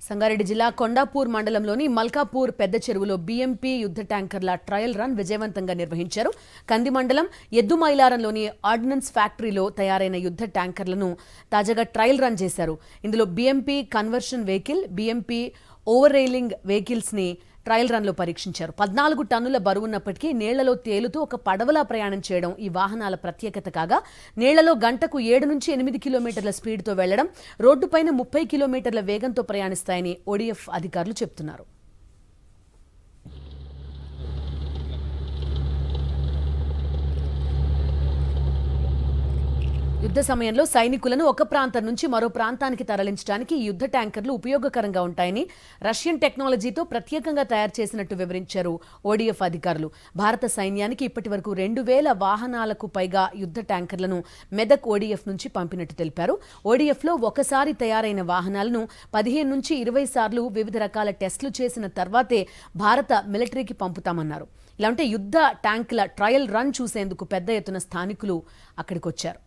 సంగారెడ్డి జిల్లా కొండాపూర్ మండలంలోని మల్కాపూర్ పెద్ద చెరువులో బీఎంపీ యుద్ధ ట్యాంకర్ల ట్రయల్ రన్ విజయవంతంగా నిర్వహించారు. కంది మండలం ఎద్దుమైలారంలోని ఆర్డినెన్స్ ఫ్యాక్టరీలో తయారైన యుద్ధ ట్యాంకర్లను తాజాగా ట్రయల్ రన్ చేశారు. ఇందులో BMP conversion vehicle, BMP over railing vehicles ని ట్రయల్ రన్ లో పరీక్షించారు. 14 టన్నుల బరువున్నప్పటికీ నీళ్లలో తేలుతూ ఒక పడవలా ప్రయాణం చేయడం ఈ వాహనాల ప్రత్యేకత కాగా, నీళ్లలో గంటకు 7 నుంచి 8 కిలోమీటర్ల స్పీడ్తో వెళ్లడం, రోడ్డుపైన 30 కిలోమీటర్ల వేగంతో ప్రయాణిస్తాయని ఓడీఎఫ్ అధికారులు చెబుతున్నారు. యుద్ధ సమయంలో సైనికులను ఒక ప్రాంతం నుంచి మరో ప్రాంతానికి తరలించడానికి ఈ యుద్ధ ట్యాంకర్లు ఉపయోగకరంగా ఉంటాయని, రష్యన్ టెక్నాలజీతో ప్రత్యేకంగా తయారు చేసినట్టు వివరించారు ఓడీఎఫ్ అధికారులు. భారత సైన్యానికి ఇప్పటి వరకు 2000 వాహనాలకు పైగా యుద్ధ ట్యాంకర్లను మెదక్ ఓడీఎఫ్ నుంచి పంపినట్టు తెలిపారు. ఓడీఎఫ్లో ఒకసారి తయారైన వాహనాలను 15 నుంచి 20 సార్లు వివిధ రకాల టెస్టులు చేసిన తర్వాతే భారత మిలిటరీకి పంపుతామన్నారు. ఇలా ఉంటే యుద్ధ ట్యాంకుల ట్రయల్ రన్ చూసేందుకు పెద్ద ఎత్తున స్థానికులు అక్కడికొచ్చారు.